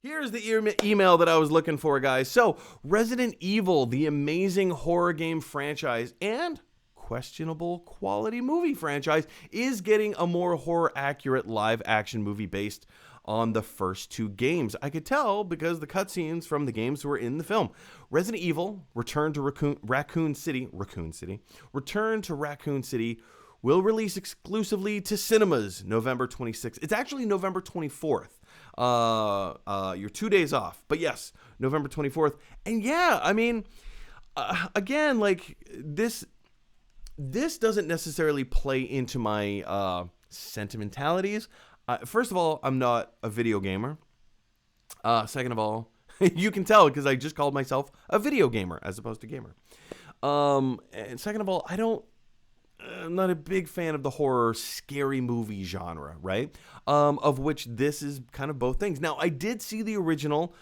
Here's the email that I was looking for, guys. So, Resident Evil, the amazing horror game franchise and questionable quality movie franchise, is getting a more horror-accurate live-action movie based on the first two games. I could tell because the cutscenes from the games were in the film. Resident Evil: Return to Raccoon City will release exclusively to cinemas November 26th. It's actually November 24th. You're 2 days off, but yes, November 24th. And yeah, I mean, again, like this doesn't necessarily play into my sentimentalities. First of all, I'm not a video gamer. Second of all, you can tell because I just called myself a video gamer as opposed to gamer. And second of all, I'm not a big fan of the horror scary movie genre, right? Of which this is kind of both things. Now, I did see the original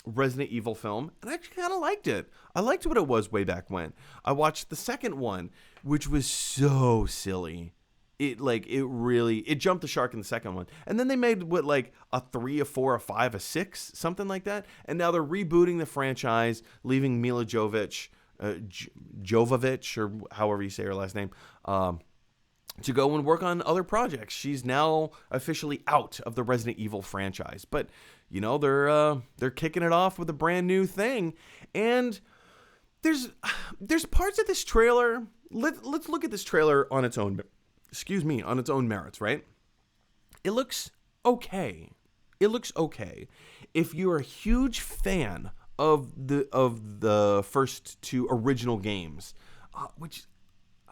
Resident Evil film, and I actually kind of liked it. I liked what it was way back when. I watched the second one, which was so silly. It jumped the shark in the second one. And then they made a 3, a 4, a 5, a 6, something like that. And now they're rebooting the franchise, leaving Mila Jovovich, or however you say her last name, to go and work on other projects. She's now officially out of the Resident Evil franchise, but you know they're kicking it off with a brand new thing. And there's parts of this trailer. Let's look at this trailer on its own. On its own merits, right? It looks okay. If you're a huge fan of the first two original games, which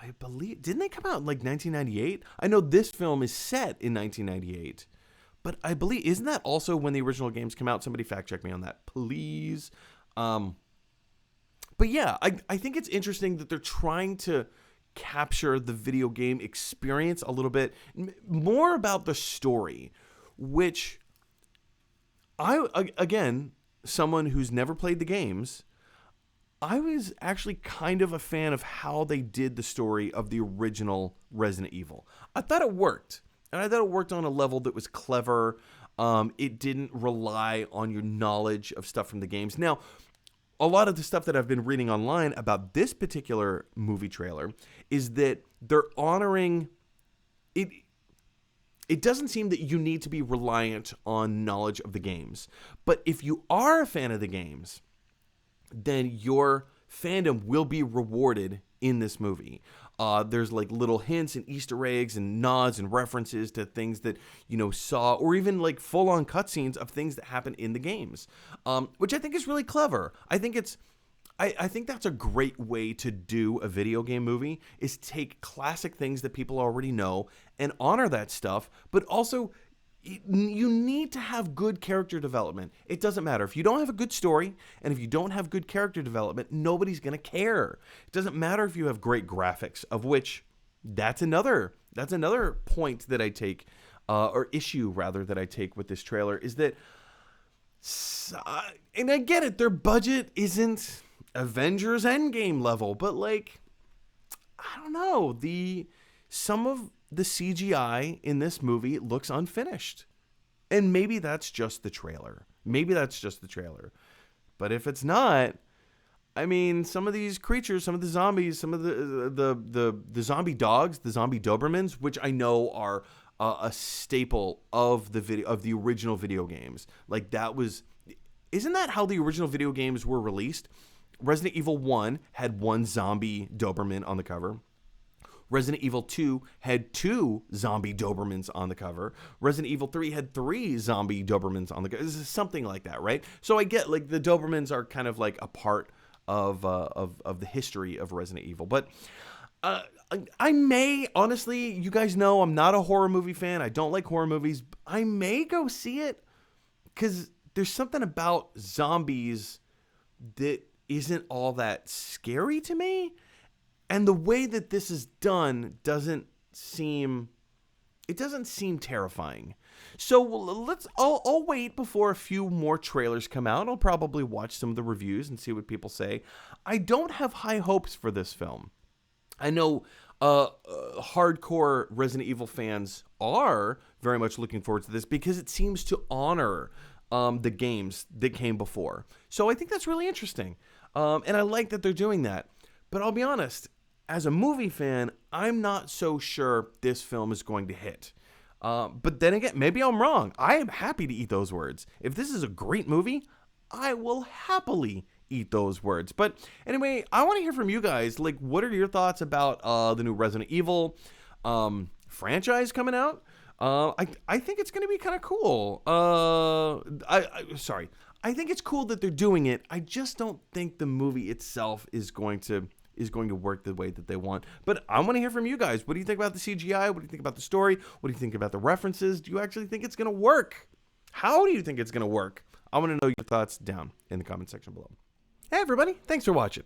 I believe, didn't they come out in 1998? I know this film is set in 1998, but I believe, isn't that also when the original games came out? Somebody fact check me on that, please. But yeah, I think it's interesting that they're trying to capture the video game experience a little bit more about the story, which again, someone who's never played the games, I was actually kind of a fan of how they did the story of the original Resident Evil. I thought it worked, and I thought it worked on a level that was clever. It didn't rely on your knowledge of stuff from the games. Now, a lot of the stuff that I've been reading online about this particular movie trailer is that they're honoring it. It doesn't seem that you need to be reliant on knowledge of the games. But if you are a fan of the games, then your fandom will be rewarded in this movie. There's little hints and Easter eggs and nods and references to things that, saw, or even full-on cutscenes of things that happen in the games, which I think is really clever. I think that's a great way to do a video game movie, is take classic things that people already know and honor that stuff, but also you need to have good character development. It doesn't matter. If you don't have a good story and if you don't have good character development, nobody's going to care. It doesn't matter if you have great graphics, of which that's another point that I take, or issue rather, that I take with this trailer, is that, and I get it, their budget isn't Avengers Endgame level, but I don't know, some of the CGI in this movie looks unfinished. And maybe that's just the trailer. But if it's not, I mean, some of these creatures, some of the zombies, some of the zombie dogs, the zombie Dobermans, which I know are a staple of the original video games. Isn't that how the original video games were released? Resident Evil 1 had one zombie Doberman on the cover. Resident Evil 2 had 2 zombie Dobermans on the cover. Resident Evil 3 had 3 zombie Dobermans on the cover. This is something like that, right? So I get the Dobermans are kind of a part of the history of Resident Evil. But I may, honestly, you guys know I'm not a horror movie fan. I don't like horror movies. I may go see it because there's something about zombies that isn't all that scary to me. And the way that this is done doesn't seem terrifying. So I'll wait before a few more trailers come out. I'll probably watch some of the reviews and see what people say. I don't have high hopes for this film. I know hardcore Resident Evil fans are very much looking forward to this because it seems to honor the games that came before. So I think that's really interesting. And I like that they're doing that. But I'll be honest, as a movie fan, I'm not so sure this film is going to hit. But then again, maybe I'm wrong. I am happy to eat those words. If this is a great movie, I will happily eat those words. But anyway, I want to hear from you guys. Like, what are your thoughts about the new Resident Evil franchise coming out? I think it's going to be kind of cool. I think it's cool that they're doing it. I just don't think the movie itself is going to work the way that they want. But I want to hear from you guys. What do you think about the CGI? What do you think about the story? What do you think about the references? Do you actually think it's going to work? How do you think it's going to work? I want to know your thoughts down in the comment section below. Hey everybody, thanks for watching.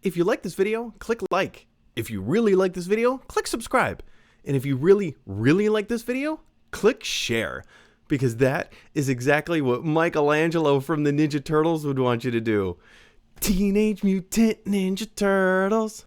If you like this video, click like. If you really like this video, click subscribe. And if you really, really like this video, click share. Because that is exactly what Michelangelo from the Ninja Turtles would want you to do. Teenage Mutant Ninja Turtles.